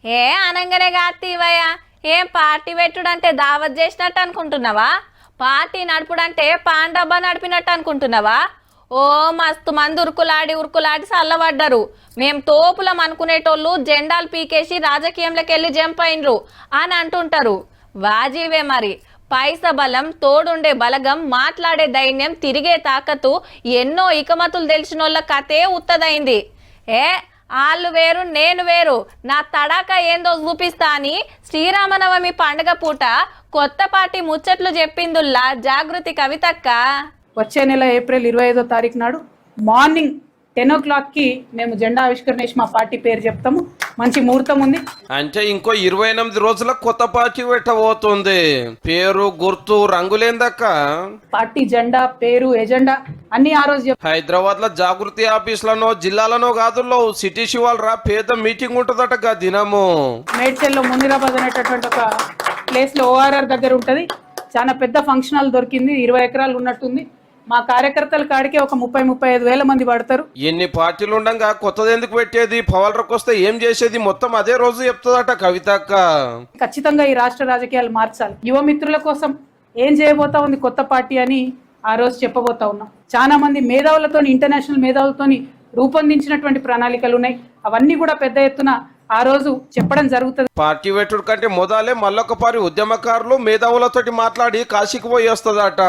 ఏ అనంగానే కాతీవయ్య, ఏం పార్టీ పెట్టుడంటే దావత్ చేసినట్టు అనుకుంటున్నావా? పార్టీ నడుపుడంటే పాన్ డబ్బా నడిపినట్టు అనుకుంటున్నావా? ఓ మస్తు మంది ఉరుకులాడి చల్లబడ్డారు. మేం తోపులం అనుకునేటోళ్ళు జెండాలు పీకేసి రాజకీయంలోకి వెళ్ళి జంప్ అయినరు అని అంటుంటారు. వాజీవే మరి. పైస బలం, తోడుండే బలగం, మాట్లాడే దైన్యం, తిరిగే తాకతు, ఎన్నో ఇకమతులు తెలిసినోళ్ళ కథే ఉత్తదైంది. ఆళ్ళు వేరు నేను వేరు, నా తడాక ఏందో చూపిస్తా అని శ్రీరామనవమి పండుగ పూట కొత్త పార్టీ ముచ్చట్లు చెప్పిందుల్లా జాగృతి కవితక్క. వచ్చే నెల ఏప్రిల్ 25వ తారీఖు నాడు మార్నింగ్ 10 o'clockకి మేము జెండా ఆవిష్కరణ చేసి మా పార్టీ పేరు చెప్తాము. మంచి ముహూర్తం ఉంది. అంటే ఇంకో 28 రోజుల కొత్త పార్టీ పెట్టబోతుంది. పేరు, గుర్తు, రంగులేందక్క. పార్టీ జెండా, పేరు, ఎజెండా అన్ని ఆ రోజు హైదరాబాద్ లో జాగృతి ఆఫీసులనో జిల్లాలనో కాదుల్లో సిటీ శివాలరా పేద మీటింగ్ ఉంటదట దినము. మేడ్చల్లో మునిరాబాద్ అనేటటువంటి ఒక ప్లేస్ లో ORR దగ్గర ఉంటది. చాలా పెద్ద ఫంక్షన్ హాల్ దొరికింది. 20 ఎకరాలు ఉన్నట్టుంది. మా కార్యకర్తల కాడికే ఒక 30-35 వేల మంది పడతారు. ఎన్ని పార్టీలు ఉండగా కొత్తది ఎందుకు పెట్టేది? పవర్లకు వస్తే ఏం చేసేది? మొత్తం అదే రోజు చెప్తుందట కవితక్క. ఖచ్చితంగా ఈ రాష్ట్ర రాజకీయాలు మార్చాలి. యువ మిత్రుల కోసం ఏం చేయబోతా ఉంది కొత్త పార్టీ అని ఆ రోజు చెప్పబోతా ఉన్నాం. చాలా మంది మేధావులతో, ఇంటర్నేషనల్ మేధావులతోని రూపొందించినటువంటి ప్రణాళికలు ఉన్నాయి. అవన్నీ కూడా పెద్ద ఎత్తున ఆ రోజు చెప్పడం జరుగుతుంది. పార్టీ పెట్టుడు కంటే మొదలే మళ్ళొకపారి ఉద్యమకారులు మేధావులతోటి మాట్లాడి కాశీకి పోయి వస్తుందట.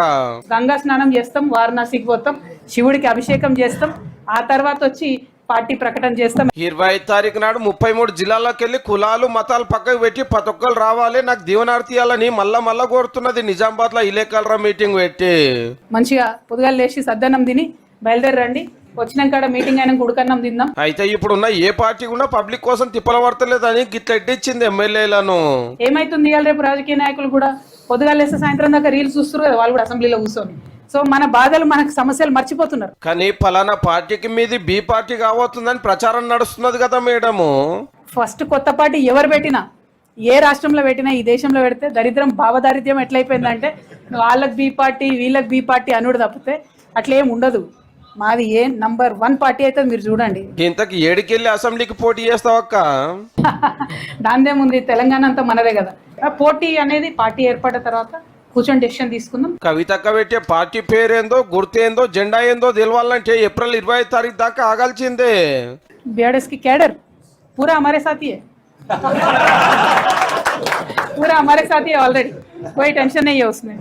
గంగా స్నానం చేస్తాం, వారణాసికి పోతాం, శివుడికి అభిషేకం చేస్తాం, ఆ తర్వాత వచ్చి పార్టీ ప్రకటన చేస్తాం. 25 తారీఖు నాడు 33 జిల్లాల్లోకి వెళ్ళి కులాలు మతాలు పక్కకు పెట్టి ప్రతి ఒక్కరు రావాలి, నాకు దీవనార్తి ఇవ్వాలని మళ్ళా కోరుతున్నది. నిజామాబాద్ లో ఇలేకల్రా మీటింగ్ పెట్టి మంచిగా పొద్దుగాలు లేచి సద్దన్నం తిని బయలుదేరండి. వచ్చినాక మీటింగ్ అయినా ఉడకన్నం తిందాం. అయితే ఇప్పుడున్న ఏ పార్టీ కూడా పబ్లిక్ కోసం తిప్పల పడతలేదని గిట్ల ఎడ్డిచ్చింది ఎమ్మెల్యేలను. ఏమైతుంది ఇవాళ రేపు రాజకీయ నాయకులు కూడా పొద్దుగాలు లేస్తే సాయంత్రం దాకా రీల్స్ చూస్తారు కదా, వాళ్ళు కూడా అసెంబ్లీలో కూర్చొని. సో మన బాధలు, మనకు సమస్యలు మర్చిపోతున్నారు. కానీ పలానా పార్టీకి మీది బి పార్టీ కావస్తుందని ప్రచారం నడుస్తున్నది కదా మేడము. ఫస్ట్ కొత్త పార్టీ ఎవరు పెట్టినా, ఏ రాష్ట్రంలో పెట్టినా, ఈ దేశంలో పెడితే దరిద్రం, భావదారిద్ర్యం ఎట్లయిపోయిందంటే వాళ్ళకి బి పార్టీ, వీళ్ళకి బి పార్టీ అనుడు తప్పితే అట్లేం ఉండదు. మాది ఏ నంబర్ 1 పార్టీ అయితే మీరు చూడండి. ఇంతకు ఏడుకెళ్ళి అసెంబ్లీకి పోటీ చేస్తావక్క? దాందేముంది, తెలంగాణ అంతా మనదే కదా. పోటీ అనేది పార్టీ ఏర్పడిన తర్వాత కూర్చొని డెసిషన్ తీసుకుందాం. కవితక్క పెట్టే పార్టీ పేరేందో, గుర్తేందో, జెండా ఏందో తెలవాలంటే ఏప్రిల్ 25 తారీఖు దాకా ఆగాల్సిందే. BRS की कैडर पूरा हमारे साथ ही है, पूरा हमारे साथ ही है ऑलरेडी, कोई टेंशन नहीं है उसमें.